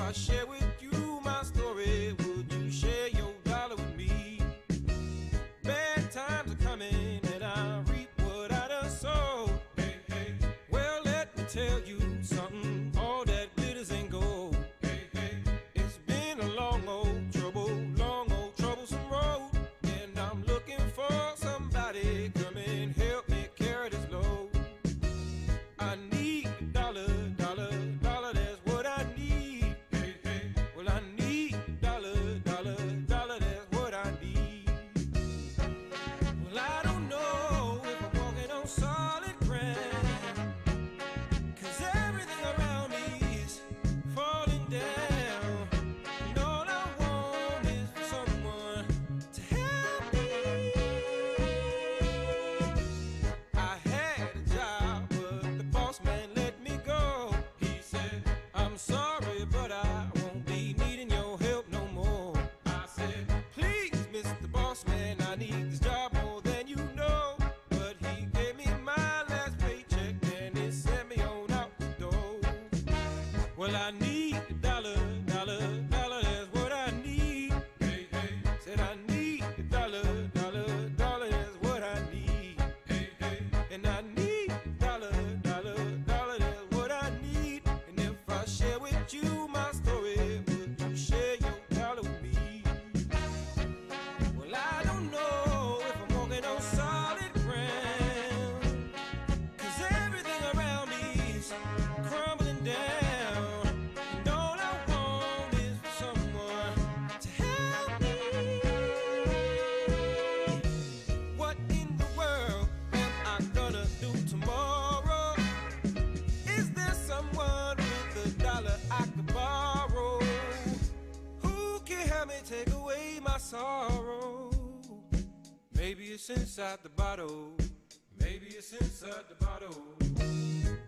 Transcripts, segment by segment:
I share with you my story, would you share your dollar with me? Bad times are coming and I reap what I done sowed. Hey, hey. Well, let me tell you something, all that glitters ain't gold. Hey, hey. It's been a long old troublesome road, and I'm looking for somebody come and help me carry this load. I need a dollar, that's what I need. Hey, hey. Well, I need a dollar, that's what I need. Well, I don't know if I'm walking on solid ground, 'cause everything around me is falling down. And all I want is for someone to help me. I had a job, but the boss man let me go. He said, I'm sorry, but I won't be needing your help no more. I said, please, Mr. Boss Man, I need this job more than you know. But he gave me my last paycheck and he sent me on out the door. Well, I need a dollar, that's what I need. Hey, hey. Said I need a dollar, that's what I need. Hey, hey. And I need a dollar, that's what I need. And if I share with you my story, would you share your dollar with me? Well, I don't know if I'm walking on solid ground, 'cause everything around me is crumbling down. And all I want is for someone to help me. What in the world am I gonna do tomorrow? Is there someone with a dollar I could borrow? Who can help me take away my sorrow? Maybe it's inside the bottle. Maybe it's inside the bottle.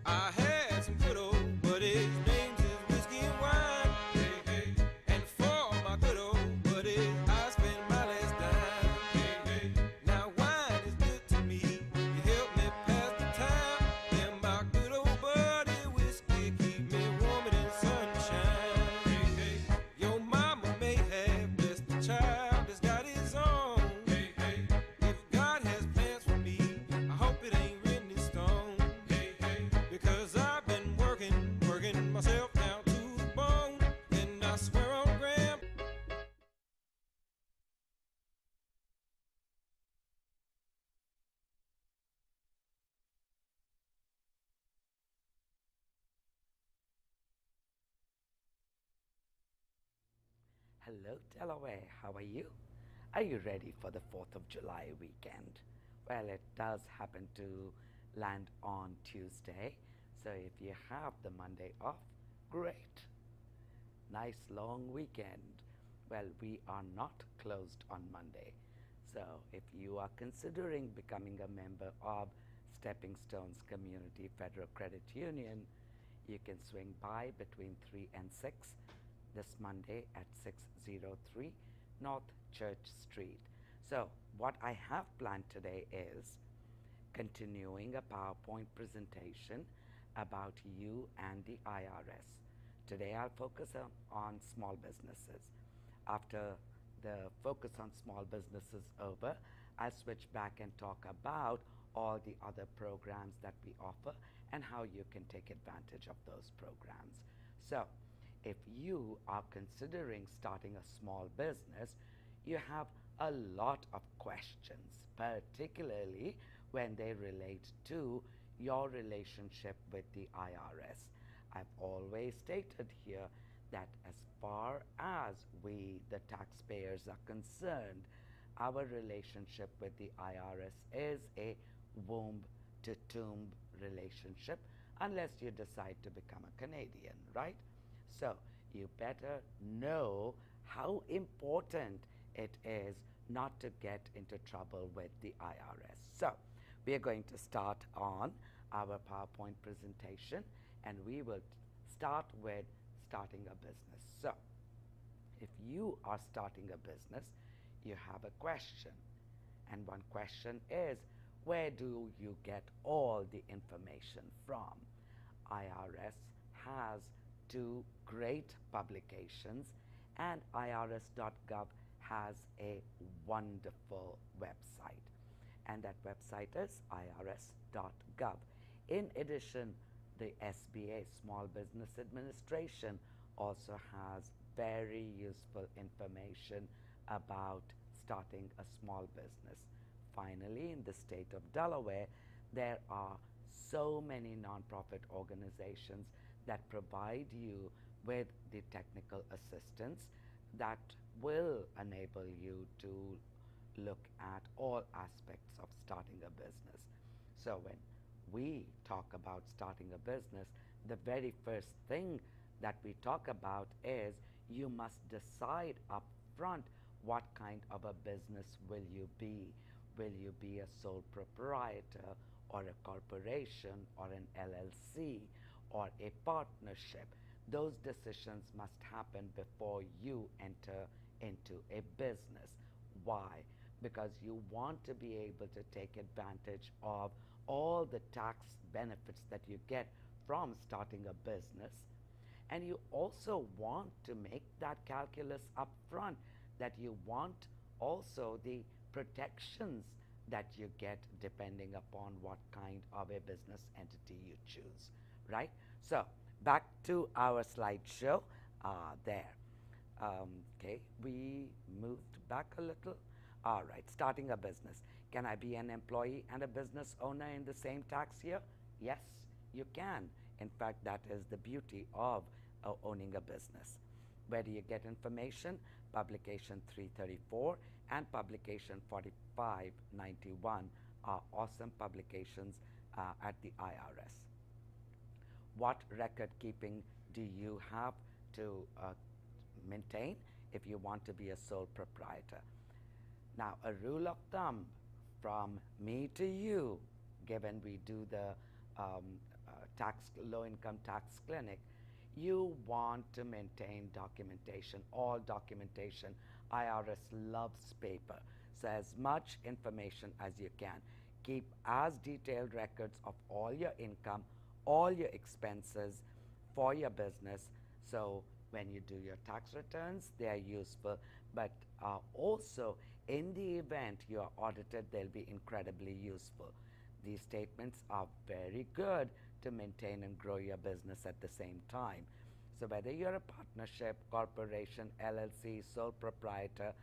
I had some good old buddies, names is whiskey and wine. Hey, hey. And for my good old buddies, I spend my last dime. Hey, hey. Now wine is good to me, you help me pass the time. And my good old buddy whiskey keep me warmer than sunshine. Hey, hey. Your mama may have blessed the child that's got his own. Hey, hey. If God has plans for me, I hope it ain't written in stone. Hey, hey. Because I've been working myself down to the bone. And I swear on Graham. Hello, Delaware. How are you? Are you ready for the 4th of July weekend? Well, it does happen to land on Tuesday, so if you have the Monday off, great. Nice long weekend. Well, we are not closed on Monday, so if you are considering becoming a member of Stepping Stones Community Federal Credit Union, you can swing by between 3 and 6 this Monday at 603 North Church Street. So what I have planned today is continuing a PowerPoint presentation about you and the IRS. Today I'll focus on small businesses. After the focus on small businesses over, I'll switch back and talk about all the other programs that we offer and how you can take advantage of those programs. So if you are considering starting a small business, you have a lot of questions, particularly when they relate to your relationship with the IRS. I've always stated here that as far as we, the taxpayers, are concerned, our relationship with the IRS is a womb-to-tomb relationship unless you decide to become a Canadian, right? So you better know how important it is not to get into trouble with the IRS. So we are going to start on our PowerPoint presentation, and we will start with starting a business. So if you are starting a business, you have a question, and one question is, where do you get all the information from? IRS has two great publications, and irs.gov has a wonderful website, and that website is irs.gov. In addition, the SBA, Small Business Administration, also has very useful information about starting a small business. Finally, in the state of Delaware, there are so many nonprofit organizations that provide you with the technical assistance that will enable you to look at all aspects of starting a business. So when we talk about starting a business, the very first thing that we talk about is you must decide up front what kind of a business will you be. Will you be a sole proprietor or a corporation or an LLC or a partnership? Those decisions must happen before you enter into a business. Why? Because you want to be able to take advantage of all the tax benefits that you get from starting a business. And you also want to make that calculus up front, that you want also the protections that you get depending upon what kind of a business entity you choose, right? So back to our slideshow there. Okay, we moved back a little. All right, starting a business. Can I be an employee and a business owner in the same tax year? Yes, you can. In fact, that is the beauty of owning a business. Where do you get information? Publication 334 and publication 4591 are awesome publications at the IRS. What record keeping do you have to maintain if you want to be a sole proprietor? Now, a rule of thumb from me to you, given we do the low-income tax clinic, you want to maintain documentation, all documentation. IRS loves paper, so as much information as you can. Keep as detailed records of all your income, all your expenses for your business, so when you do your tax returns, they are useful, but also in the event you are audited, they'll be incredibly useful. These statements are very good to maintain and grow your business at the same time. So whether you're a partnership, corporation, LLC, sole proprietor,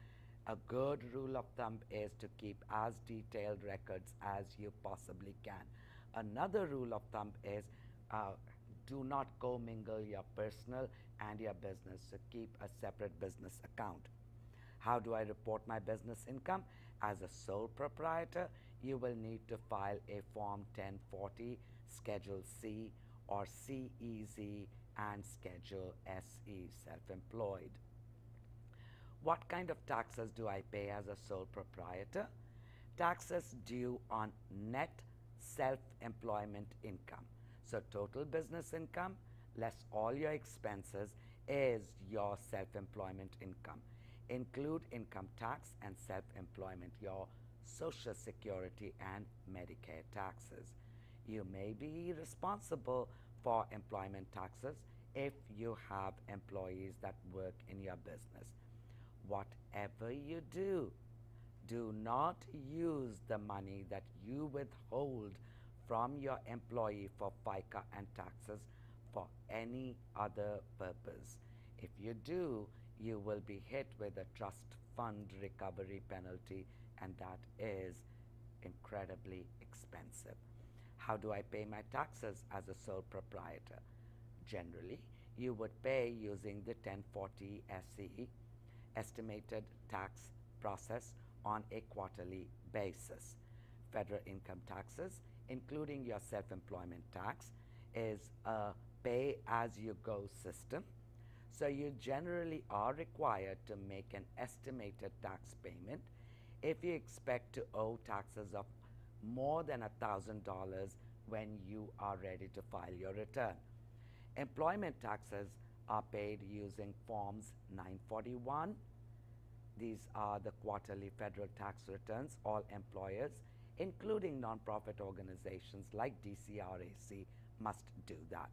a good rule of thumb is to keep as detailed records as you possibly can. Another rule of thumb is do not commingle your personal and your business, so keep a separate business account. How do I report my business income? As a sole proprietor, you will need to file a Form 1040, Schedule C, or CEZ, and Schedule SE, self-employed. What kind of taxes do I pay as a sole proprietor? Taxes due on net self-employment income. So total business income less all your expenses is your self-employment income. Include income tax and self-employment, your Social Security and Medicare taxes. You may be responsible for employment taxes if you have employees that work in your business. Whatever you do, do not use the money that you withhold from your employee for FICA and taxes for any other purpose. If you do, you will be hit with a trust fund recovery penalty, and that is incredibly expensive. How do I pay my taxes as a sole proprietor? Generally, you would pay using the 1040 SE, estimated tax process, on a quarterly basis. Federal income taxes, including your self-employment tax, is a pay-as-you-go system. So you generally are required to make an estimated tax payment if you expect to owe taxes of more than $1,000 when you are ready to file your return. Employment taxes are paid using Forms 941. These are the quarterly federal tax returns. All employers, including nonprofit organizations like DCRAC, must do that.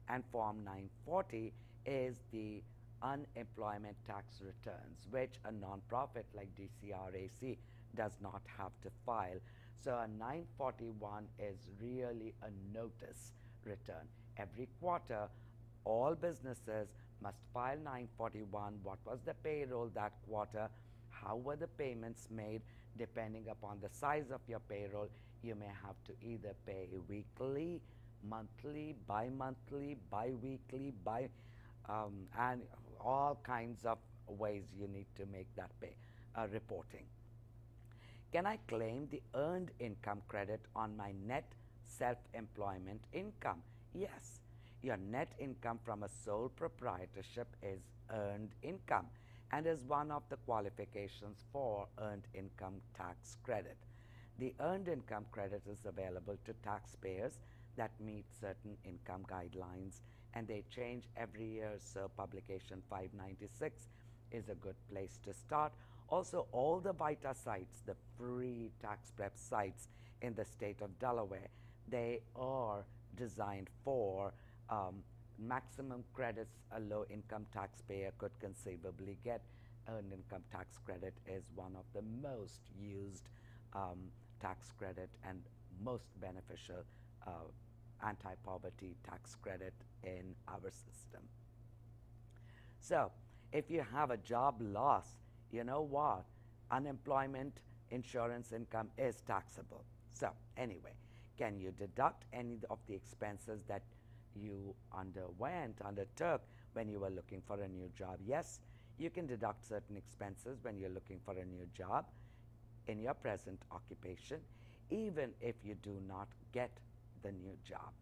and Form 940 is the unemployment tax returns, which a non-profit like DCRAC does not have to file. So a 941 is really a notice return. Every quarter, all businesses must file 941. What was the payroll that quarter? How were the payments made? Depending upon the size of your payroll, you may have to either pay weekly, monthly, bi-monthly, bi-weekly, and all kinds of ways you need to make that reporting. Can I claim the earned income credit on my net self-employment income? Yes. Your net income from a sole proprietorship is earned income and is one of the qualifications for earned income tax credit. The earned income credit is available to taxpayers that meet certain income guidelines, and they change every year, so publication 596 is a good place to start. Also, all the VITA sites, the free tax prep sites in the state of Delaware, they are designed for maximum credits a low income taxpayer could conceivably get. Earned income tax credit is one of the most used tax credit and most beneficial anti-poverty tax credit in our system. So if you have a job loss, you know what? Unemployment insurance income is taxable. So anyway, can you deduct any of the expenses that you undertook when you were looking for a new job? Yes, you can deduct certain expenses when you're looking for a new job in your present occupation, even if you do not get the new job.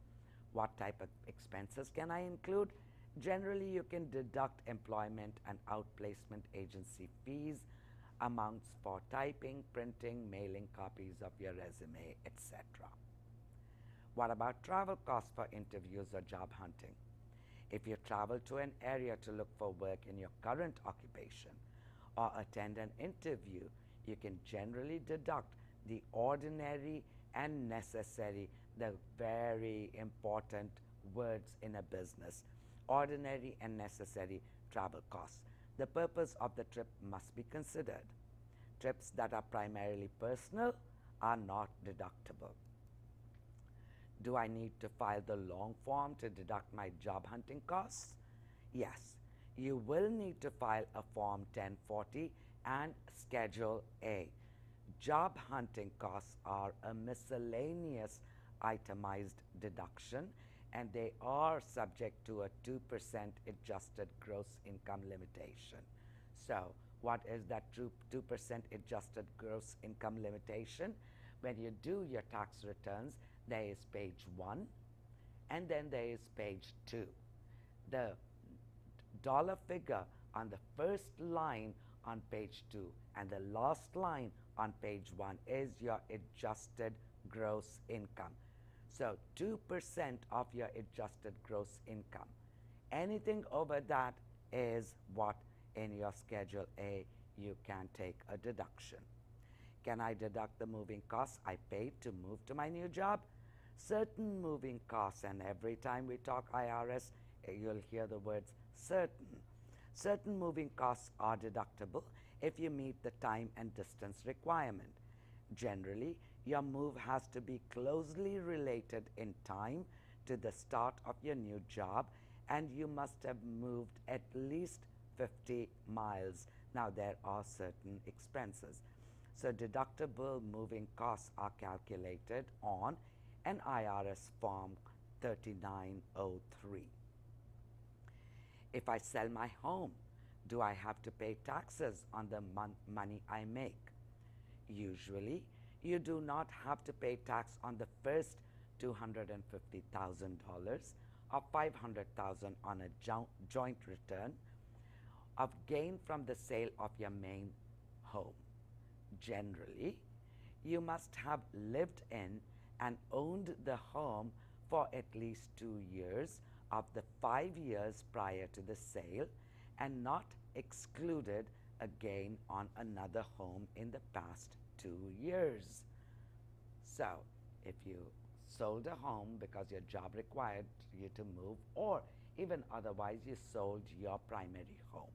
What type of expenses can I include? Generally, you can deduct employment and outplacement agency fees, amounts for typing, printing, mailing copies of your resume, etc. What about travel costs for interviews or job hunting? If you travel to an area to look for work in your current occupation or attend an interview, you can generally deduct the ordinary and necessary, the very important words in a business, ordinary and necessary travel costs. The purpose of the trip must be considered. Trips that are primarily personal are not deductible. Do I need to file the long form to deduct my job hunting costs? Yes, you will need to file a Form 1040 and Schedule A. Job hunting costs are a miscellaneous itemized deduction, and they are subject to a 2% adjusted gross income limitation. So what is that 2% adjusted gross income limitation? When you do your tax returns, there is page 1 and then there is page 2. The dollar figure on the first line on page 2 and the last line on page 1 is your adjusted gross income. So 2% of your adjusted gross income. Anything over that is what in your Schedule A you can take a deduction. Can I deduct the moving costs I paid to move to my new job? Certain moving costs, and every time we talk IRS, you'll hear the words certain. Certain moving costs are deductible if you meet the time and distance requirement. Generally, your move has to be closely related in time to the start of your new job, and you must have moved at least 50 miles. Now, there are certain expenses. So deductible moving costs are calculated on an IRS Form 3903. If I sell my home, do I have to pay taxes on the money I make? Usually, you do not have to pay tax on the first $250,000 or $500,000 on a joint return of gain from the sale of your main home. Generally, you must have lived in and owned the home for at least 2 years of the 5 years prior to the sale and not excluded a gain on another home in the past 2 years. So, if you sold a home because your job required you to move, or even otherwise you sold your primary home.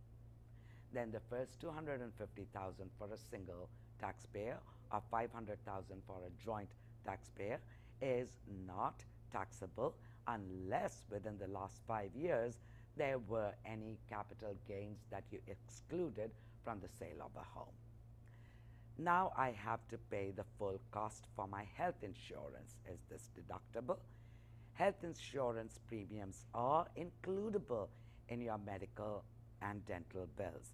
Then the first 250,000 for a single taxpayer or 500,000 for a joint taxpayer is not taxable unless within the last 5 years there were any capital gains that you excluded from the sale of a home. Now I have to pay the full cost for my health insurance. Is this deductible? Health insurance premiums are includable in your medical and dental bills.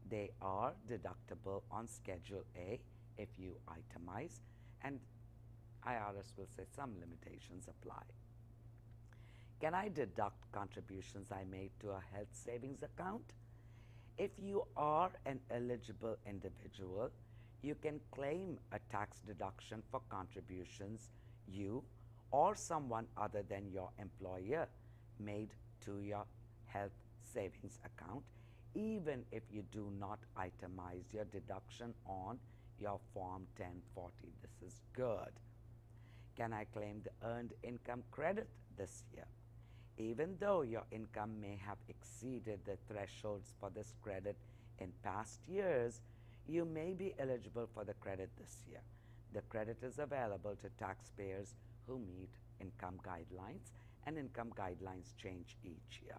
They are deductible on Schedule A if you itemize, and IRS will say some limitations apply. Can I deduct contributions I made to a health savings account? If you are an eligible individual, you can claim a tax deduction for contributions you or someone other than your employer made to your health savings account, even if you do not itemize your deduction on your Form 1040. This is good. Can I claim the earned income credit this year? Even though your income may have exceeded the thresholds for this credit in past years, you may be eligible for the credit this year. The credit is available to taxpayers who meet income guidelines, and income guidelines change each year.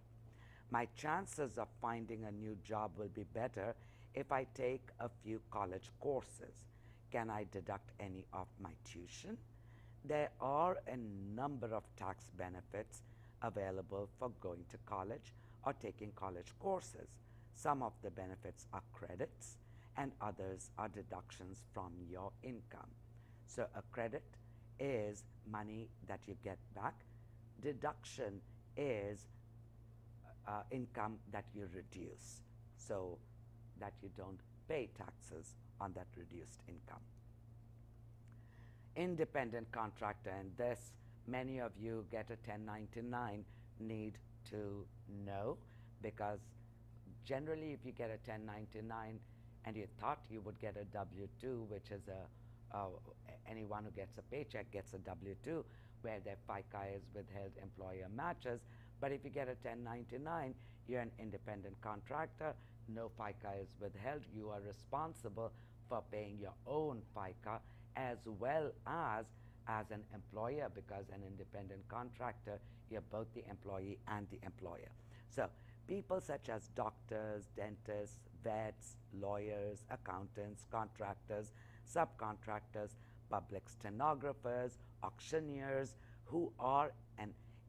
My chances of finding a new job will be better if I take a few college courses. Can I deduct any of my tuition? There are a number of tax benefits available for going to college or taking college courses. Some of the benefits are credits and others are deductions from your income. So a credit is money that you get back. Deduction is income that you reduce, so that you don't pay taxes on that reduced income. Independent contractor, and this many of you get a 1099 need to know, because generally if you get a 1099 and you thought you would get a W-2, which is anyone who gets a paycheck gets a W-2 where their FICA is withheld, employer matches. But if you get a 1099, you're an independent contractor, no FICA is withheld, you are responsible for paying your own FICA as well as an employer, because an independent contractor, you're both the employee and the employer. So people such as doctors, dentists, vets, lawyers, accountants, contractors, subcontractors, public stenographers, auctioneers who are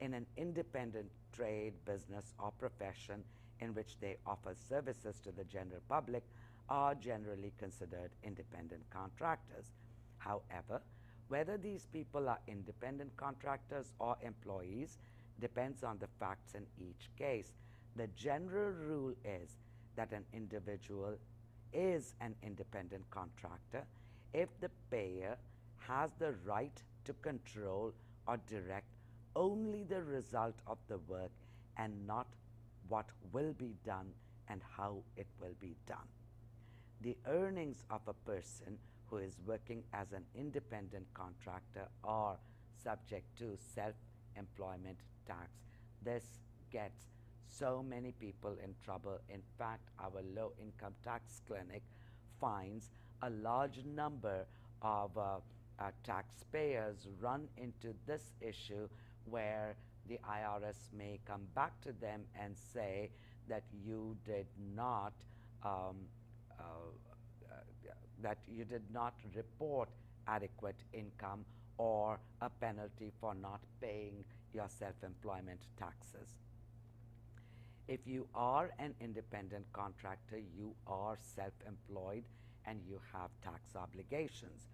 in an independent trade, business, or profession in which they offer services to the general public are generally considered independent contractors. However, whether these people are independent contractors or employees depends on the facts in each case. The general rule is that an individual is an independent contractor if the payer has the right to control or direct only the result of the work and not what will be done and how it will be done. The earnings of a person who is working as an independent contractor are subject to self-employment tax. This gets so many people in trouble. In fact, our low income tax clinic finds a large number of taxpayers run into this issue where the IRS may come back to them and say that you did not report adequate income, or a penalty for not paying your self-employment taxes. If you are an independent contractor, you are self-employed and you have tax obligations.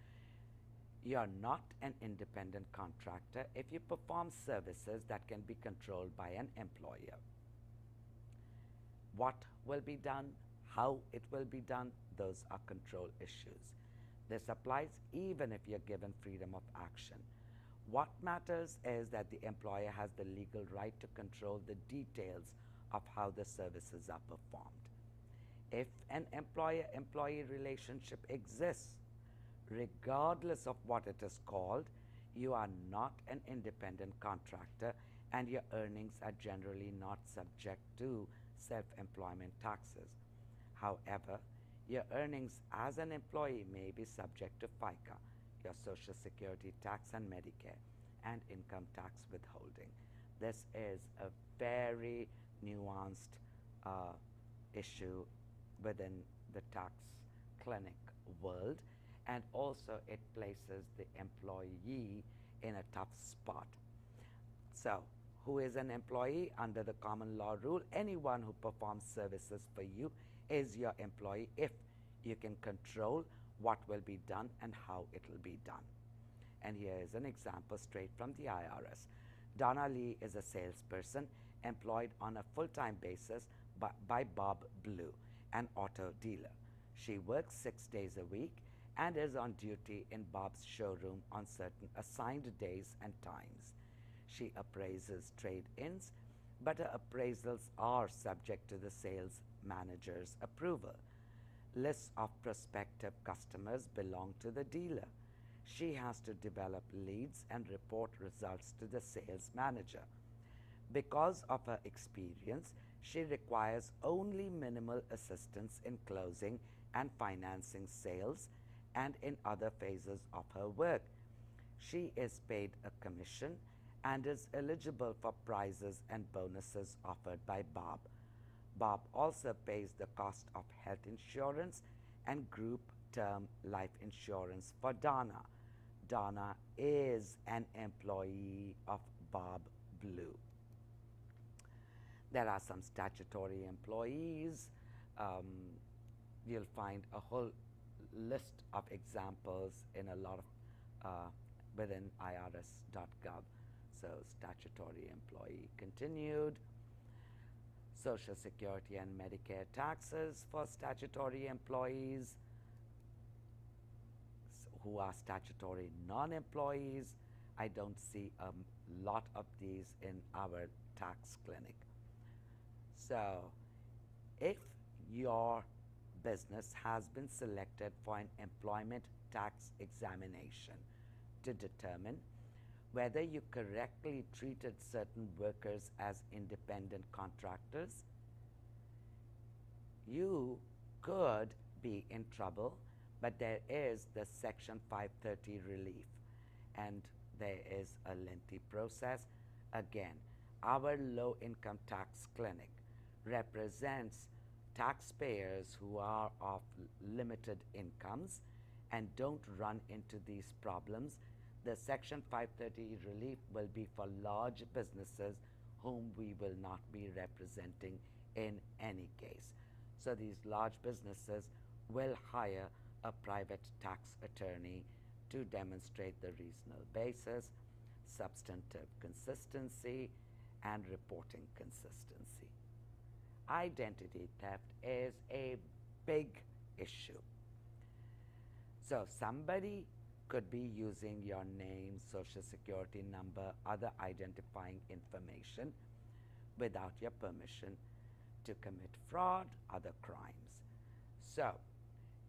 You are not an independent contractor if you perform services that can be controlled by an employer. What will be done, how it will be done, those are control issues. This applies even if you're given freedom of action. What matters is that the employer has the legal right to control the details of how the services are performed. If an employer-employee relationship exists, regardless of what it is called, you are not an independent contractor and your earnings are generally not subject to self-employment taxes. However, your earnings as an employee may be subject to FICA, your Social Security tax and Medicare, and income tax withholding. This is a very nuanced issue within the tax clinic world, and also it places the employee in a tough spot. So, who is an employee? Under the common law rule, anyone who performs services for you is your employee if you can control what will be done and how it will be done. And here is an example straight from the IRS. Donna Lee is a salesperson employed on a full-time basis by Bob Blue, an auto dealer. She works 6 days a week and is on duty in Bob's showroom on certain assigned days and times. She appraises trade-ins, but her appraisals are subject to the sales manager's approval. Lists of prospective customers belong to the dealer. She has to develop leads and report results to the sales manager. Because of her experience, she requires only minimal assistance in closing and financing sales and in other phases of her work. She is paid a commission and is eligible for prizes and bonuses offered by Bob. Bob also pays the cost of health insurance and group term life insurance for Donna. Donna is an employee of Bob Blue. There are some statutory employees. You'll find a whole list of examples in a lot of within irs.gov. So statutory employee continued. Social Security and Medicare taxes for statutory employees who are statutory non-employees. I don't see a lot of these in our tax clinic. So if your business has been selected for an employment tax examination to determine whether you correctly treated certain workers as independent contractors, you could be in trouble, but there is the Section 530 relief, and there is a lengthy process. Again, our low-income tax clinic represents taxpayers who are of limited incomes and don't run into these problems. The Section 530 relief will be for large businesses whom we will not be representing in any case. So these large businesses will hire a private tax attorney to demonstrate the reasonable basis, substantive consistency, and reporting consistency. Identity theft is a big issue. So somebody could be using your name, social security number, other identifying information without your permission to commit fraud, other crimes. So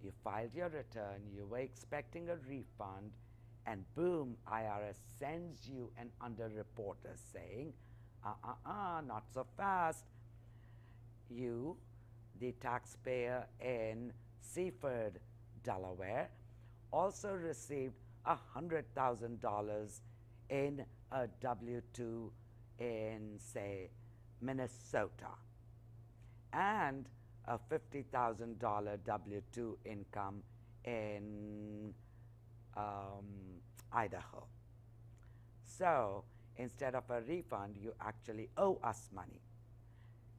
you filed your return, you were expecting a refund, and boom, IRS sends you an underreporter saying, not so fast. You, the taxpayer in Seaford, Delaware, also received $100,000 in a W-2 in, say, Minnesota, and a $50,000 W-2 income in Idaho. So instead of a refund, you actually owe us money.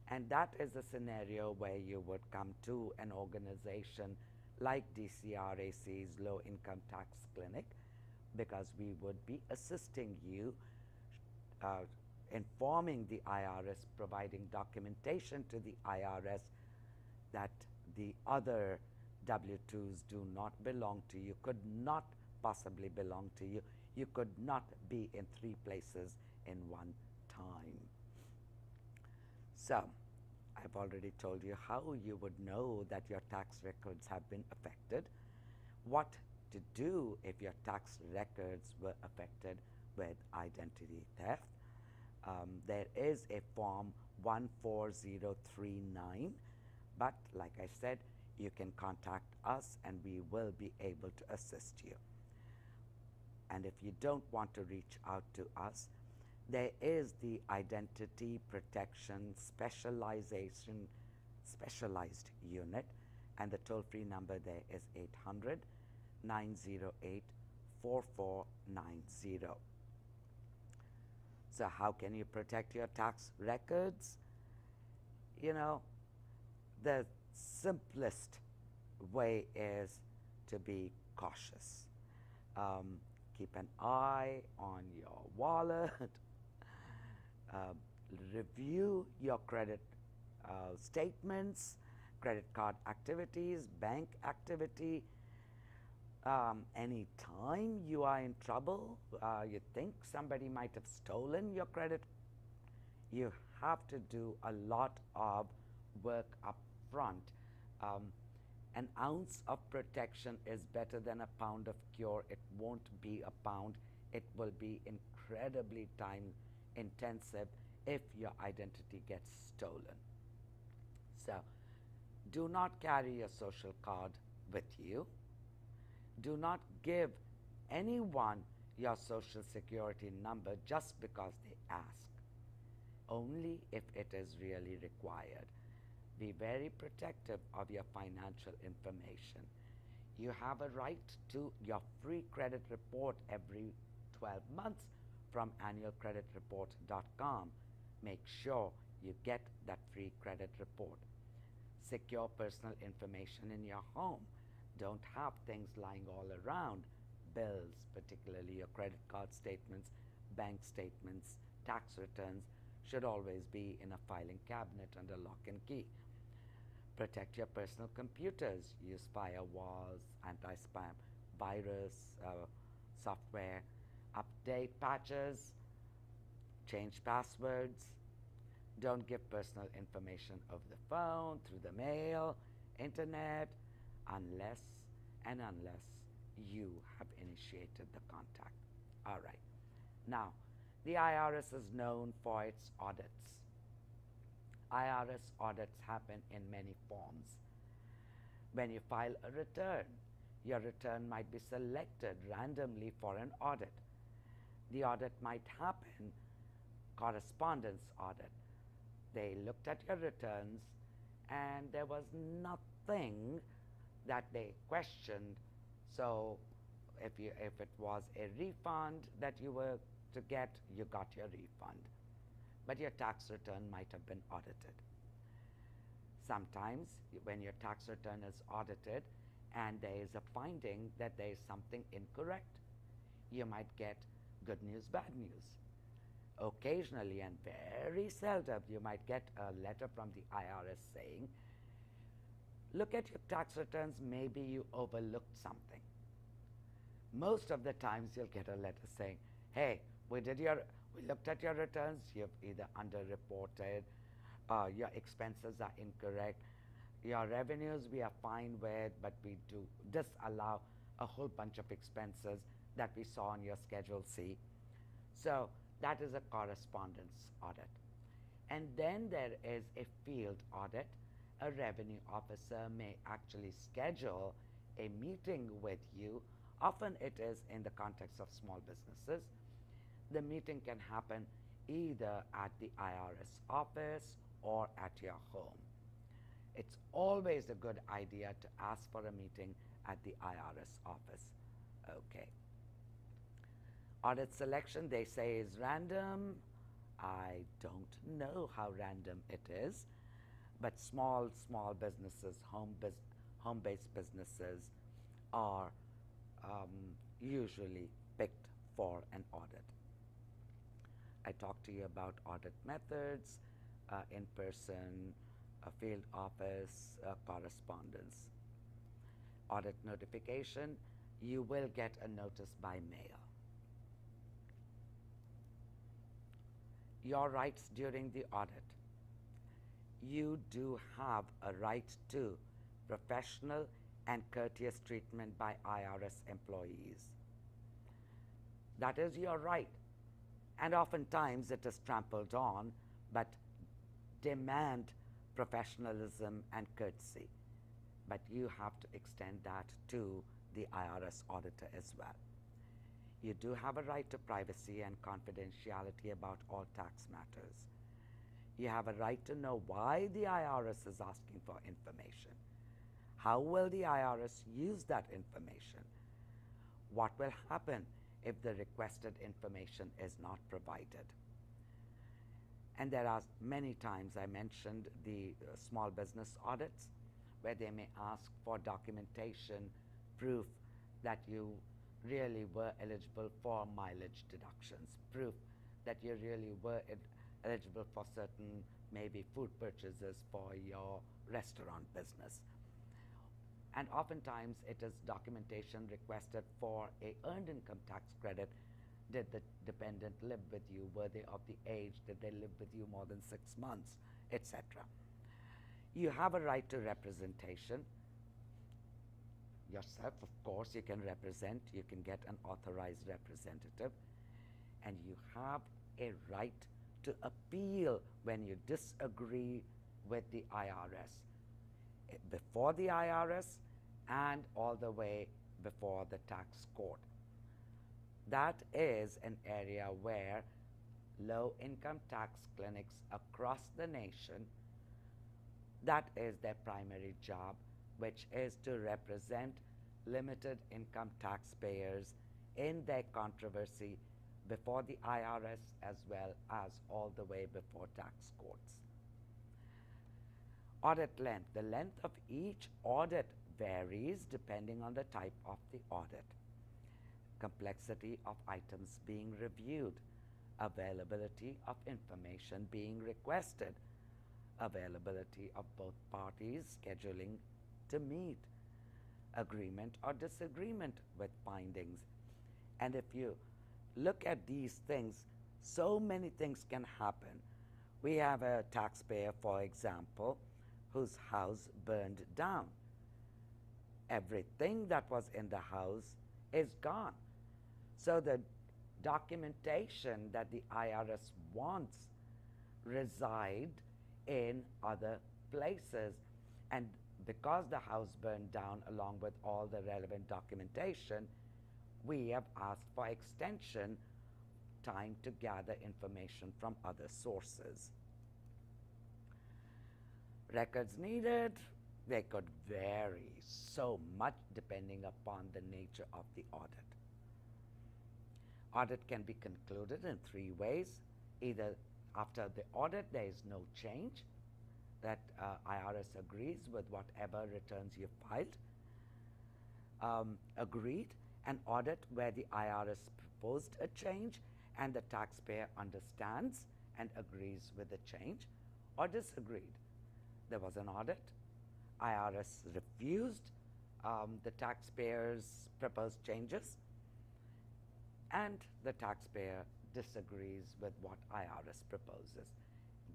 And that is a scenario where you would come to an organization like DCRAC's Low Income Tax Clinic, because we would be assisting you, informing the IRS, providing documentation to the IRS that the other W-2s do not belong to you, could not possibly belong to you. You could not be in 3 places in one time. So I've already told you how you would know that your tax records have been affected. What to do if your tax records were affected with identity theft. There is a form 14039, but like I said, you can contact us and we will be able to assist you. And if you don't want to reach out to us, there is the Identity Protection Specialized Unit, and the toll-free number there is 800-908-4490. So how can you protect your tax records? You know, the simplest way is to be cautious. Keep an eye on your wallet. Review your credit statements, credit card activities, bank activity. Anytime you are in trouble, you think somebody might have stolen your credit, you have to do a lot of work up front. An ounce of protection is better than a pound of cure. It won't be a pound. It will be incredibly time intensive if your identity gets stolen. So do not carry your social card with you. Do not give anyone your social security number just because they ask. Only if it is really required. Be very protective of your financial information. You have a right to your free credit report every 12 months from annualcreditreport.com. Make sure you get that free credit report. Secure personal information in your home. Don't have things lying all around. Bills, particularly your credit card statements, bank statements, tax returns, should always be in a filing cabinet under lock and key. Protect your personal computers. Use firewalls, anti-spam virus software, update patches, change passwords. Don't give personal information over the phone, through the mail, internet, unless you have initiated the contact. All right. Now, the IRS is known for its audits. IRS audits happen in many forms. When you file a return, your return might be selected randomly for an audit. The audit might happen correspondence audit. They looked at your returns and there was nothing that they questioned. So if it was a refund that you were to get, you got your refund. But your tax return might have been audited. Sometimes when your tax return is audited and there is a finding that there is something incorrect, you might get good news, bad news. Occasionally and very seldom you might get a letter from the IRS saying, look at your tax returns, maybe you overlooked something. Most of the times you'll get a letter saying, hey, we looked at your returns, you've either underreported, your expenses are incorrect, your revenues we are fine with, but we do disallow a whole bunch of expenses that we saw on your Schedule C. So that is a correspondence audit. And then there is a field audit. A revenue officer may actually schedule a meeting with you. Often it is in the context of small businesses. The meeting can happen either at the IRS office or at your home. It's always a good idea to ask for a meeting at the IRS office. Okay. Audit selection, they say, is random. I don't know how random it is, but small businesses, home-based businesses are usually picked for an audit. I talked to you about audit methods, in-person, field office, correspondence. Audit notification, you will get a notice by mail. Your rights during the audit. You do have a right to professional and courteous treatment by IRS employees. That is your right, and oftentimes it is trampled on, but demand professionalism and courtesy. But you have to extend that to the IRS auditor as well. You do have a right to privacy and confidentiality about all tax matters. You have a right to know why the IRS is asking for information. How will the IRS use that information? What will happen if the requested information is not provided? And there are many times I mentioned the small business audits where they may ask for documentation, proof that you really were eligible for mileage deductions, proof that you really were eligible for certain maybe food purchases for your restaurant business. And oftentimes it is documentation requested for a earned income tax credit. Did the dependent live with you? Were they of the age? Did they live with you more than 6 months, etc.? You have a right to representation. Yourself, of course, you can represent. You can get an authorized representative. And you have a right to appeal when you disagree with the IRS, before the IRS and all the way before the tax court. That is an area where low-income tax clinics across the nation, that is their primary job, which is to represent limited income taxpayers in their controversy before the IRS as well as all the way before tax courts. Audit length. The length of each audit varies depending on the type of the audit, complexity of items being reviewed, availability of information being requested, availability of both parties scheduling to meet, agreement or disagreement with findings. And if you look at these things, so many things can happen. We have a taxpayer, for example, whose house burned down. Everything that was in the house is gone. So the documentation that the IRS wants reside in other places, and because the house burned down along with all the relevant documentation, we have asked for extension time to gather information from other sources. Records needed, they could vary so much depending upon the nature of the audit. Audit can be concluded in 3 ways. Either after the audit there is no change, that IRS agrees with whatever returns you filed. Agreed, an audit where the IRS proposed a change and the taxpayer understands and agrees with the change, or disagreed. There was an audit, IRS refused the taxpayer's proposed changes, and the taxpayer disagrees with what IRS proposes.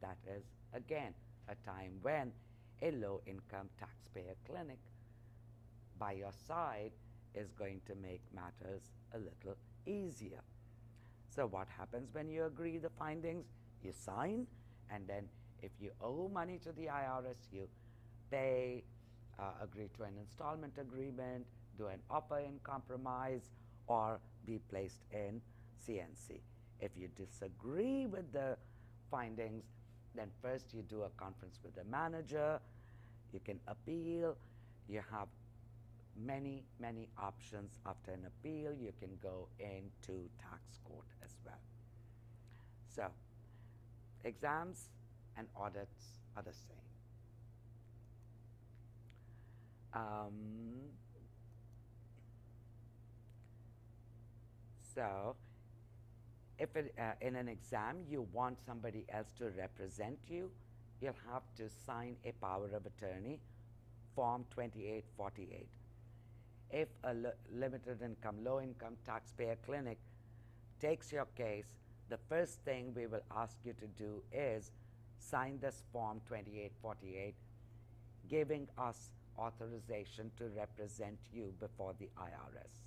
That is, again, a time when a low-income taxpayer clinic by your side is going to make matters a little easier. So what happens when you agree the findings? You sign, and then if you owe money to the IRS, you pay, agree to an installment agreement, do an offer in compromise, or be placed in CNC. If you disagree with the findings, then first you do a conference with the manager, you can appeal, you have many, many options. After an appeal, you can go into tax court as well. So, exams and audits are the same. So, if in an exam you want somebody else to represent you, you'll have to sign a power of attorney, Form 2848. If a limited income, low income taxpayer clinic takes your case, the first thing we will ask you to do is sign this Form 2848, giving us authorization to represent you before the IRS.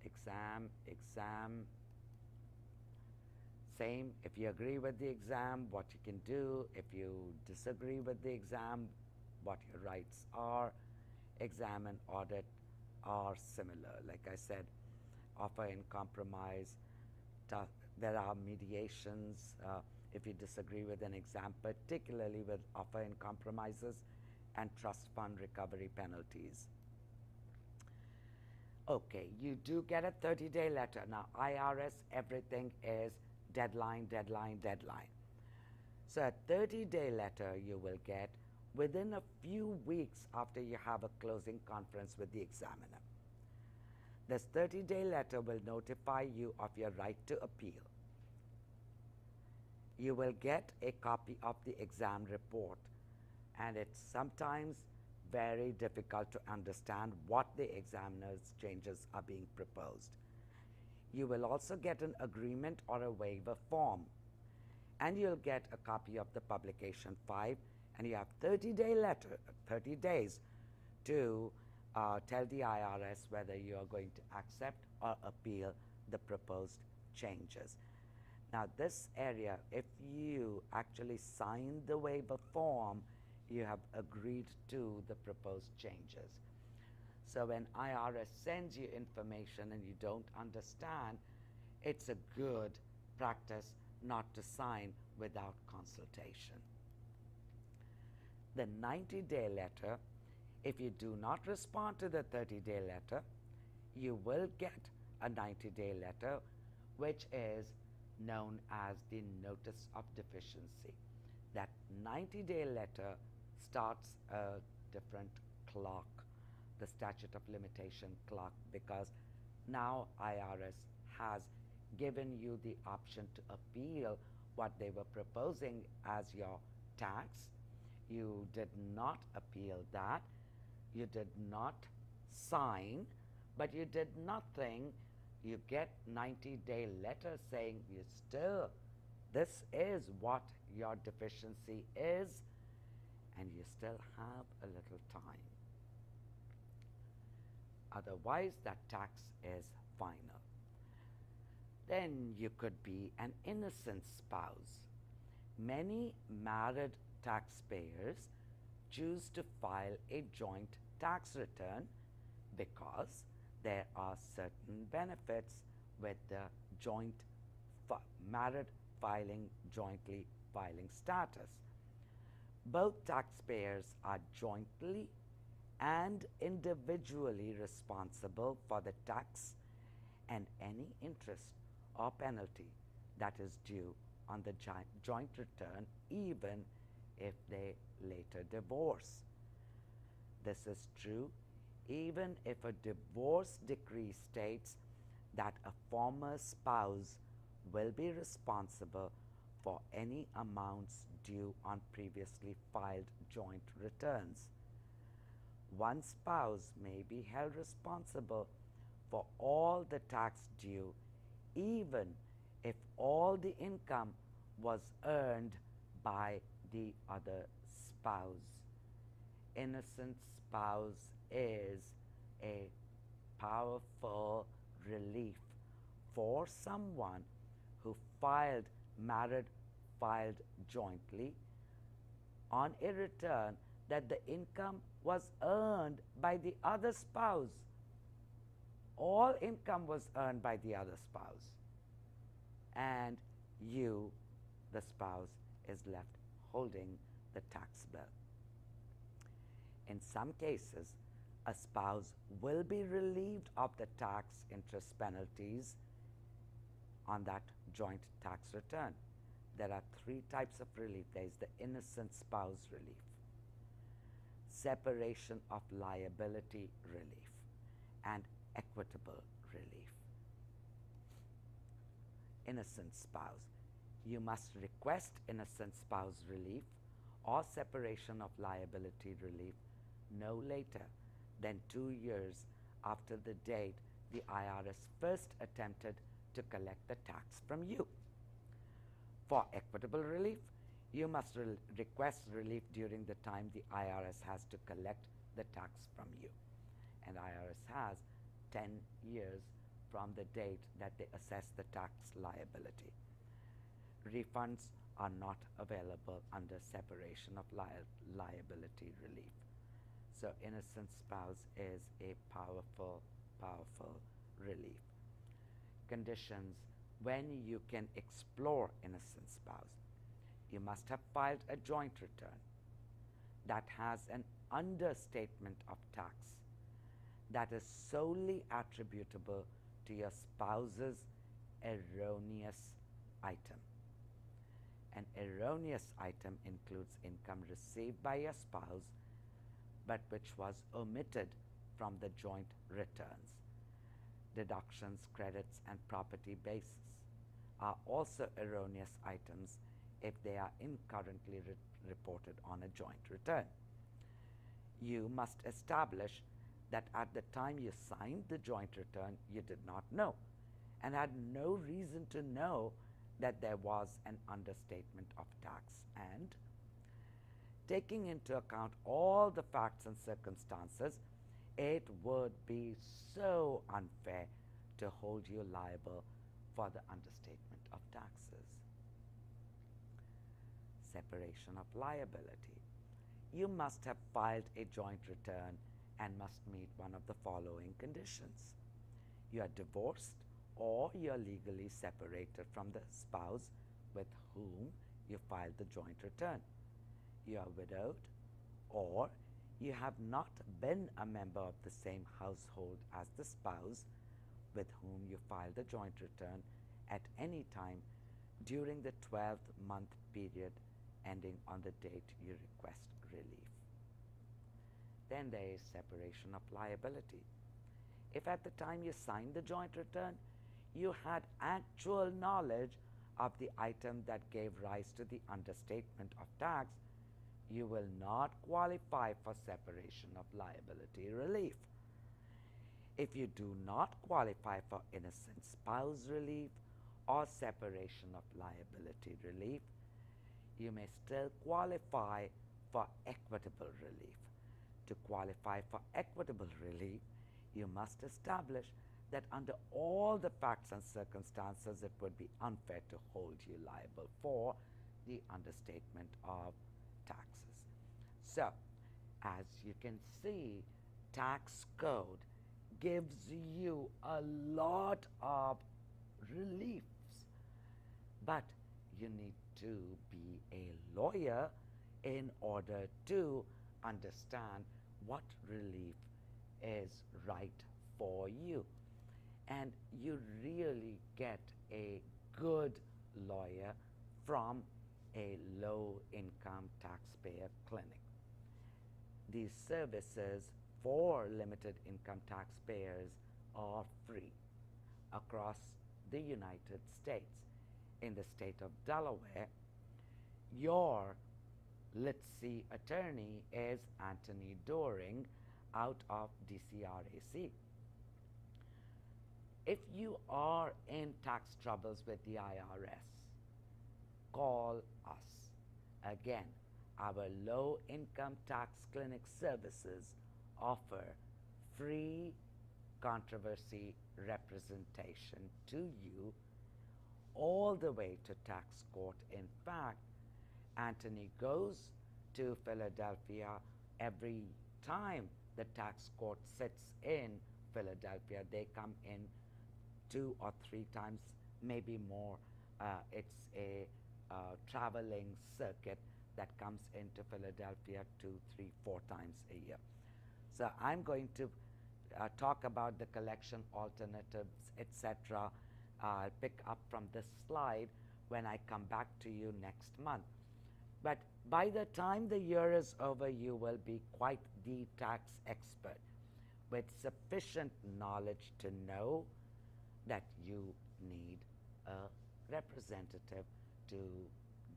Exam. Same, if you agree with the exam, what you can do. If you disagree with the exam, what your rights are. Exam and audit are similar. Like I said, offer in compromise. There are mediations if you disagree with an exam, particularly with offer in compromises and trust fund recovery penalties. Okay, you do get a 30-day letter. Now, IRS, everything is deadline. So a 30-day letter you will get within a few weeks after you have a closing conference with the examiner. This 30-day letter will notify you of your right to appeal. You will get a copy of the exam report, and it's sometimes very difficult to understand what the examiner's changes are being proposed. You will also get an agreement or a waiver form, and you'll get a copy of the publication 5, and you have 30 days to tell the IRS whether you are going to accept or appeal the proposed changes. Now, this area, if you actually sign the waiver form, you have agreed to the proposed changes. So when IRS sends you information and you don't understand, it's a good practice not to sign without consultation. The 90-day letter, if you do not respond to the 30-day letter, you will get a 90-day letter, which is known as the notice of deficiency. That 90-day letter starts a different clock, the statute of limitation clock, because now IRS has given you the option to appeal what they were proposing as your tax. You did not appeal that. You did not sign, but you did nothing. You get 90-day letter saying this is what your deficiency is, and you still have a little time. Otherwise, that tax is final. Then you could be an innocent spouse. Many married taxpayers choose to file a joint tax return because there are certain benefits with the married filing, jointly filing status. Both taxpayers are jointly and individually responsible for the tax and any interest or penalty that is due on the joint return, even if they later divorce. This is true even if a divorce decree states that a former spouse will be responsible for any amounts due on previously filed joint returns. One spouse may be held responsible for all the tax due, even if all the income was earned by the other spouse. Innocent spouse is a powerful relief for someone who filed jointly on a return that the income was earned by the other spouse. All income was earned by the other spouse, and you, the spouse, is left holding the tax bill. In some cases, a spouse will be relieved of the tax interest penalties on that joint tax return. There are 3 types of relief. There is the innocent spouse relief, separation of liability relief, and equitable relief. Innocent spouse. You must request innocent spouse relief or separation of liability relief no later than 2 years after the date the IRS first attempted to collect the tax from you. For equitable relief, You must request relief during the time the IRS has to collect the tax from you. And IRS has 10 years from the date that they assess the tax liability. Refunds are not available under separation of liability relief. So innocent spouse is a powerful, powerful relief. Conditions when you can explore innocent spouse. You must have filed a joint return that has an understatement of tax that is solely attributable to your spouse's erroneous item. An erroneous item includes income received by your spouse but which was omitted from the joint returns. Deductions, credits, and property basis are also erroneous items if they are incurrently reported on a joint return. You must establish that at the time you signed the joint return, you did not know and had no reason to know that there was an understatement of tax, and taking into account all the facts and circumstances, it would be so unfair to hold you liable for the understatement of taxes. Separation of liability. You must have filed a joint return and must meet one of the following conditions. You are divorced or you are legally separated from the spouse with whom you filed the joint return. You are widowed, or you have not been a member of the same household as the spouse with whom you filed the joint return at any time during the 12-month period ending on the date you request relief. Then there is separation of liability. If at the time you signed the joint return, you had actual knowledge of the item that gave rise to the understatement of tax, you will not qualify for separation of liability relief. If you do not qualify for innocent spouse relief or separation of liability relief, you may still qualify for equitable relief. To qualify for equitable relief, you must establish that under all the facts and circumstances, it would be unfair to hold you liable for the understatement of taxes. So, as you can see, tax code gives you a lot of reliefs, but you need to be a lawyer in order to understand what relief is right for you. And you really get a good lawyer from a low-income taxpayer clinic. These services for limited income taxpayers are free across the United States. In the state of Delaware, your Litzy attorney is Anthony Doring out of DCRAC. If you are in tax troubles with the IRS, call us. Again, our low-income tax clinic services offer free controversy representation to you all the way to tax court. In fact, Anthony goes to Philadelphia every time the tax court sits in Philadelphia. They come in 2 or 3 times, maybe more. It's a traveling circuit that comes into Philadelphia 2, 3, 4 times a year. So I'm going to talk about the collection alternatives, etc. I'll pick up from this slide when I come back to you next month. But by the time the year is over, you will be quite the tax expert with sufficient knowledge to know that you need a representative to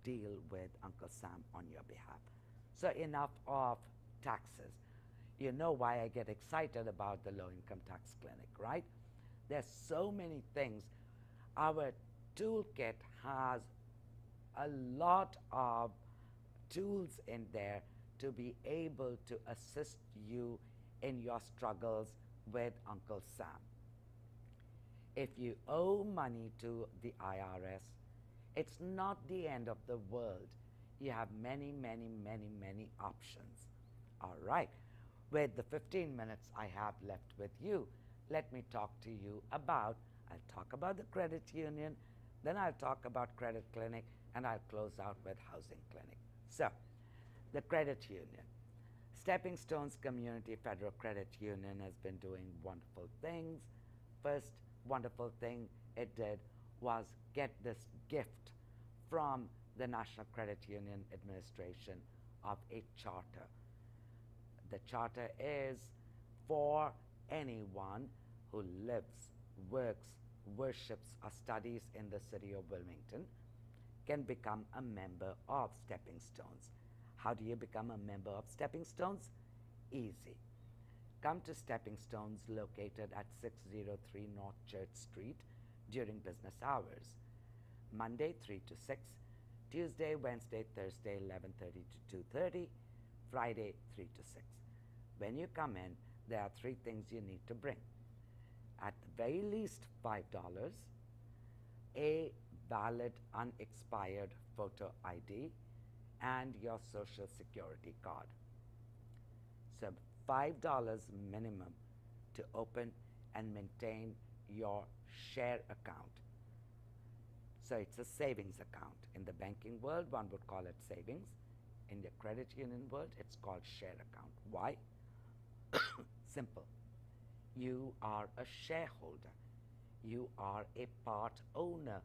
deal with Uncle Sam on your behalf. So enough of taxes. You know why I get excited about the low-income tax clinic, right? There's so many things. Our toolkit has a lot of tools in there to be able to assist you in your struggles with Uncle Sam. If you owe money to the IRS, it's not the end of the world. You have many, many, many, many options. All right, with the 15 minutes I have left with you, let me talk to you about, I'll talk about the credit union, then I'll talk about credit clinic, and I'll close out with housing clinic. So, the credit union. Stepping Stones Community Federal Credit Union has been doing wonderful things. First wonderful thing it did was get this gift from the National Credit Union Administration of a charter. The charter is for anyone who lives, works, worships, or studies in the city of Wilmington can become a member of Stepping Stones. How do you become a member of Stepping Stones? Easy. Come to Stepping Stones located at 603 North Church Street during business hours. Monday 3 to 6, Tuesday, Wednesday, Thursday 11:30 to 2:30, Friday 3 to 6. When you come in, there are three things you need to bring. At the very least $5, a valid unexpired photo ID, and your social security card. So $5 minimum to open and maintain your share account. So it's a savings account. In the banking world, one would call it savings. In the credit union world, it's called share account. Why? Simple. You are a shareholder. You are a part owner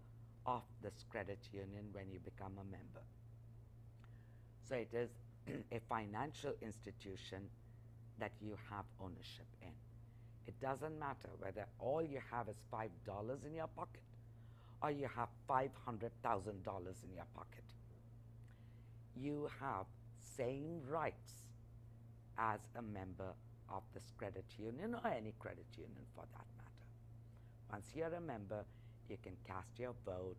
of this credit union when you become a member. So it is a financial institution that you have ownership in. It doesn't matter whether all you have is $5 in your pocket or you have $500,000 in your pocket. You have same rights as a member of this credit union or any credit union for that matter. Once you're a member, you can cast your vote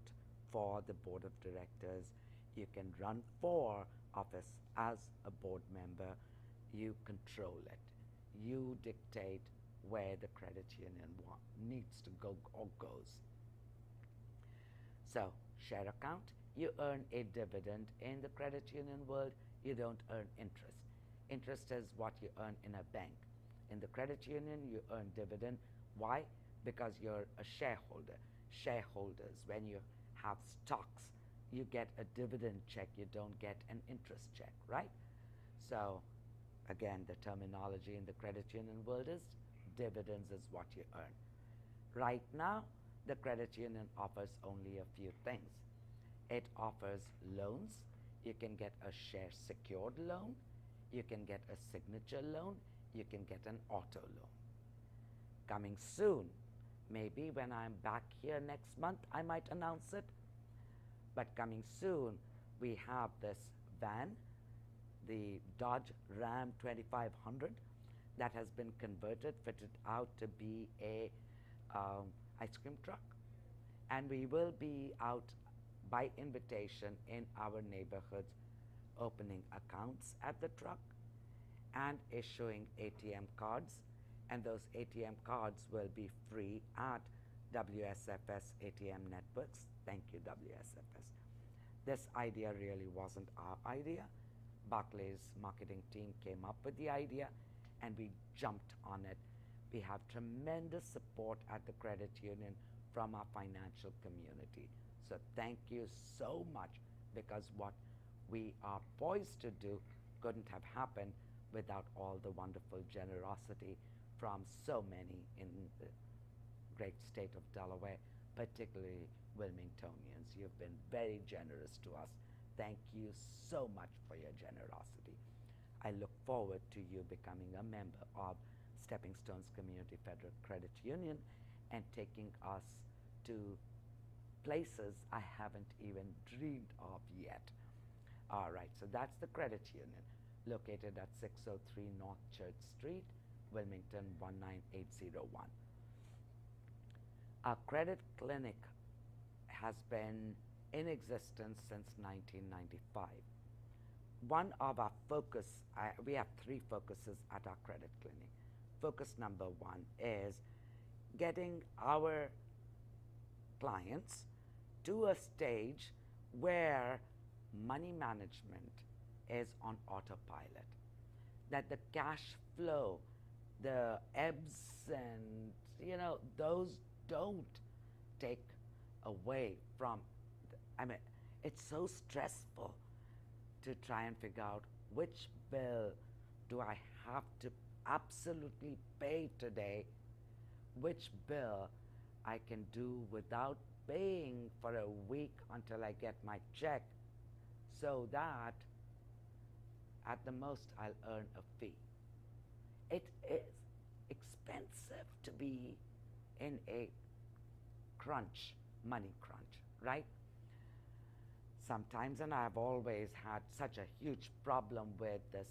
for the board of directors. You can run for office as a board member. You control it. You dictate where the credit union needs to go or goes. So, share account, you earn a dividend. In the credit union world, you don't earn interest. Interest is what you earn in a bank. In the credit union, you earn dividend. Why? Because you're a shareholder. Shareholders, when you have stocks, you get a dividend check, you don't get an interest check, right? So, again, the terminology in the credit union world is dividends is what you earn. Right now, the credit union offers only a few things. It offers loans. You can get a share secured loan. You can get a signature loan. You can get an auto loan. Coming soon, maybe when I'm back here next month, I might announce it. But coming soon, we have this van, the Dodge Ram 2500, that has been converted, fitted out to be a ice cream truck. And we will be out by invitation in our neighborhoods, opening accounts at the truck and issuing ATM cards. And those ATM cards will be free at WSFS ATM networks. Thank you, WSFS. This idea really wasn't our idea. Barclays marketing team came up with the idea and we jumped on it. We have tremendous support at the credit union from our financial community. So thank you so much, because what we are poised to do couldn't have happened without all the wonderful generosity from so many in the great state of Delaware, particularly Wilmingtonians. You've been very generous to us. Thank you so much for your generosity. I look forward to you becoming a member of Stepping Stones Community Federal Credit Union and taking us to places I haven't even dreamed of yet. All right, so that's the credit union located at 603 North Church Street, Wilmington 19801. Our credit clinic has been in existence since 1995. one of our focus, we have three focuses at our credit clinic. Focus number one is getting our clients to a stage where money management is on autopilot, that the cash flow, the ebbs and those don't take away from I mean, it's so stressful to try and figure out which bill do I have to absolutely pay today, which bill I can do without paying for a week until I get my check, so that at the most I'll earn a fee. It is expensive to be in a crunch, money crunch, right? Sometimes, and I've always had such a huge problem with this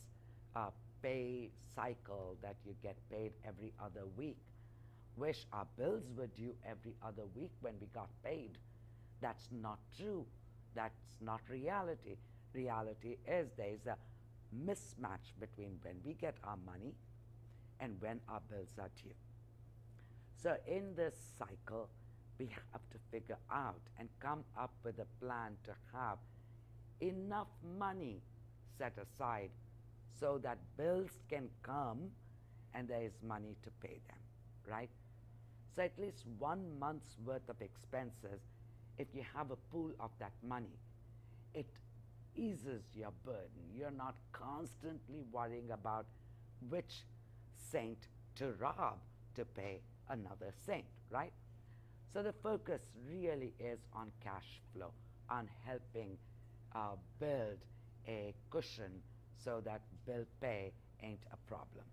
pay cycle that you get paid every other week. Wish our bills were due every other week when we got paid. That's not true. That's not reality. Reality is there is a mismatch between when we get our money and when our bills are due. So in this cycle, we have to figure out and come up with a plan to have enough money set aside so that bills can come and there is money to pay them, right? So at least 1 month's worth of expenses, if you have a pool of that money, it eases your burden. You're not constantly worrying about which saint to rob to pay another saint, right? So the focus really is on cash flow, on helping build a cushion so that bill pay ain't a problem.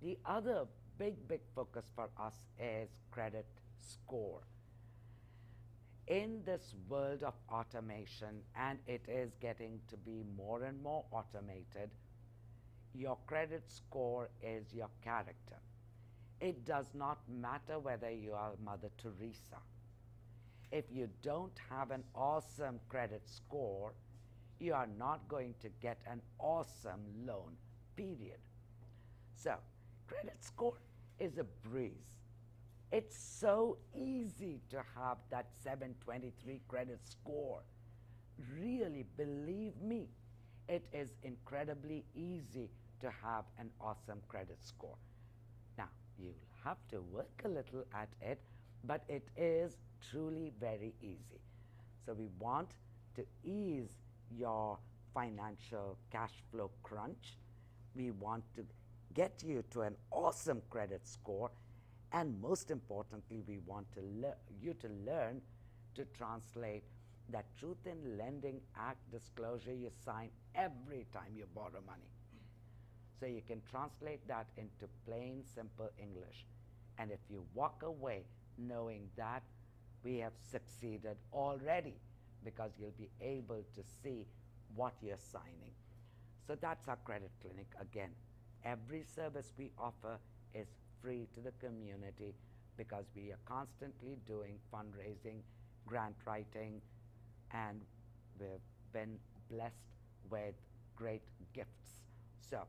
The other big focus for us is credit score. In this world of automation, and it is getting to be more and more automated, your credit score is your character. It does not matter whether you are Mother Teresa. If you don't have an awesome credit score, you are not going to get an awesome loan, period. So, credit score is a breeze. It's so easy to have that 723 credit score. Really, believe me, it is incredibly easy to have an awesome credit score. Now, you'll have to work a little at it, but it is truly very easy. So we want to ease your financial cash flow crunch. We want to get you to an awesome credit score, and most importantly, we want to you to learn to translate that Truth in Lending Act disclosure you sign every time you borrow money. So you can translate that into plain, simple English. And if you walk away knowing that, we have succeeded already, because you'll be able to see what you're signing. So that's our credit clinic again. Every service we offer is free to the community because we are constantly doing fundraising, grant writing, and we've been blessed with great gifts. So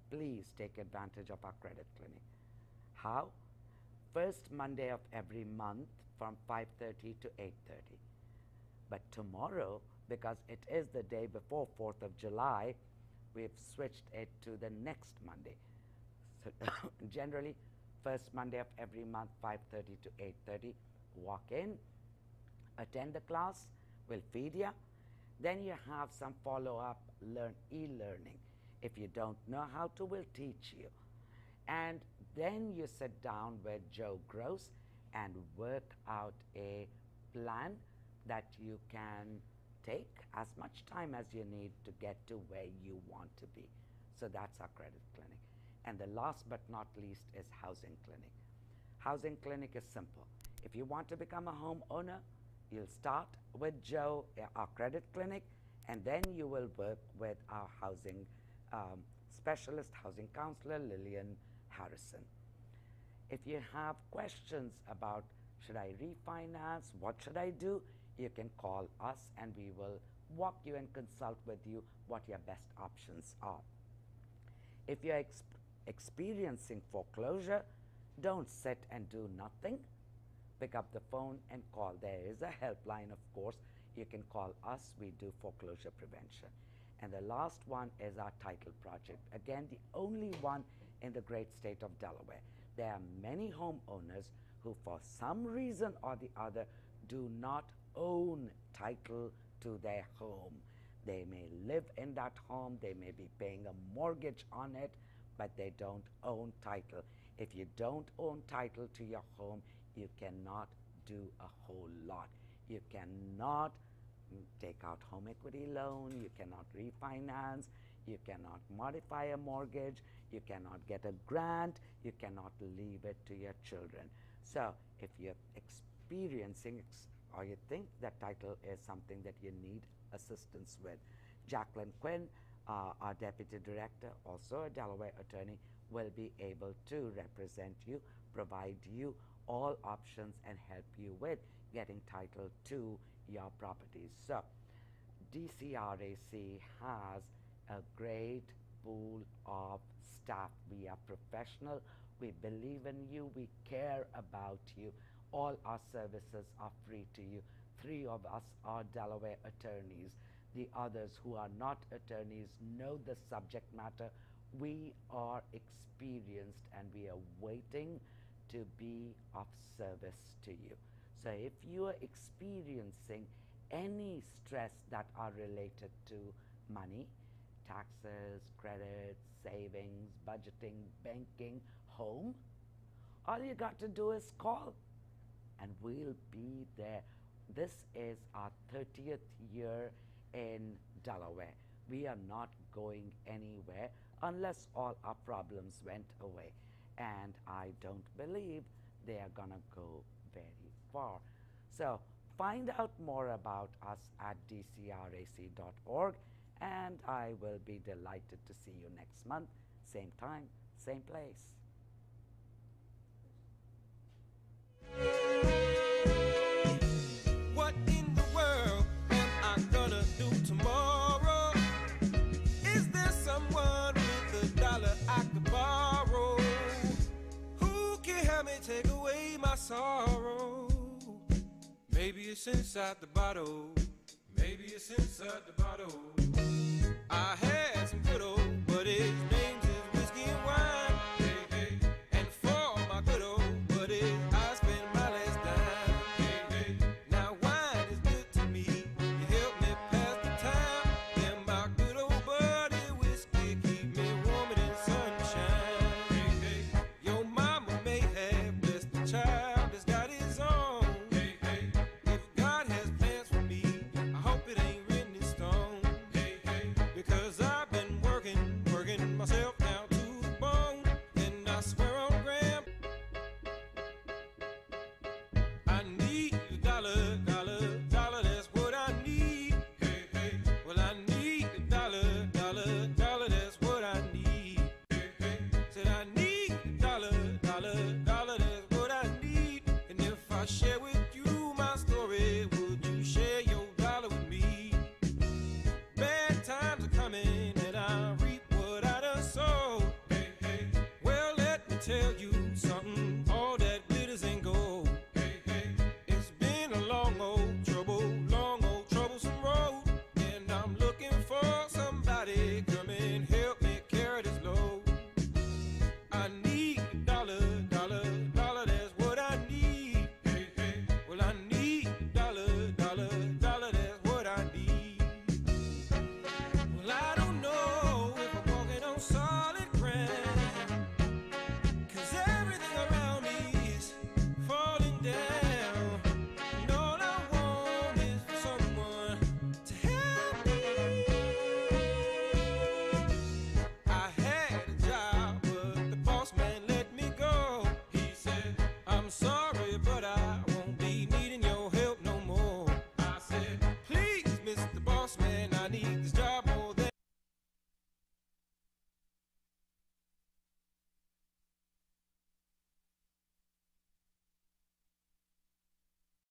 please take advantage of our credit clinic. How? First Monday of every month from 5:30 to 8:30. But tomorrow, because it is the day before 4th of July, we've switched it to the next Monday. So generally, first Monday of every month, 5:30 to 8:30, walk in, attend the class, we'll feed you. Then you have some follow-up e-learning. If you don't know how to, we'll teach you. And then you sit down with Joe Gross and work out a plan that you can take as much time as you need to get to where you want to be. So that's our credit clinic. And the last but not least is housing clinic. Housing clinic is simple. If you want to become a homeowner, you'll start with Joe, our credit clinic, and then you will work with our housing specialist, housing counselor, Lillian Harrison. If you have questions about should I refinance, what should I do, you can call us and we will walk you and consult with you what your best options are. If you're experiencing foreclosure, don't sit and do nothing. Pick up the phone and call. There is a helpline, of course. You can call us. We do foreclosure prevention. And the last one is our title project. Again, the only one in the great state of Delaware. There are many homeowners who, for some reason or the other, do not own title to their home. They may live in that home, they may be paying a mortgage on it, but they don't own title. If you don't own title to your home, you cannot do a whole lot. You cannot take out home equity loan, you cannot refinance, you cannot modify a mortgage, you cannot get a grant, you cannot leave it to your children. So if you're experiencing or you think that title is something that you need assistance with, Jacqueline Quinn, our Deputy Director, also a Delaware attorney, will be able to represent you, provide you all options and help you with getting title to your properties. So DCRAC has a great pool of staff. We are professional, we believe in you, we care about you. All our services are free to you. 3 of us are Delaware attorneys. The others who are not attorneys know the subject matter. We are experienced and we are waiting to be of service to you. So if you are experiencing any stress that are related to money, taxes, credit, savings, budgeting, banking, home, all you got to do is call and we'll be there. This is our 30th year in Delaware. We are not going anywhere unless all our problems went away. And I don't believe they are gonna go very far. So find out more about us at dcrac.org, and I will be delighted to see you next month, same time, same place. What in the world am I gonna do tomorrow? Is there someone with $1 I could borrow? Who can help me take away my sorrow? Maybe it's inside the bottle. Maybe it's inside the bottle. I had some good old buddies, names is whiskey and wine. Hey, hey. And for my good old buddies, I spent my last dime. Hey, hey. Now wine is good to me. You help me pass the time. And my good old buddy whiskey keep me warmer than sunshine. Hey, hey. Your mama may have blessed the child that's got his own. Hey, hey. If God has plans for me, I hope it ain't written in stone. Hey, hey. Because I've been working myself down to the bone. And I swear on Graham, I need $1, that's what I need. Hey, hey. Well, I need $1, that's what I need. Hey, hey. Said I need $1, that's what I need. And if I share with you my story, would you share your dollar with me? Bad times are coming and I reap what I done sow. Hey, hey. Well, let me tell you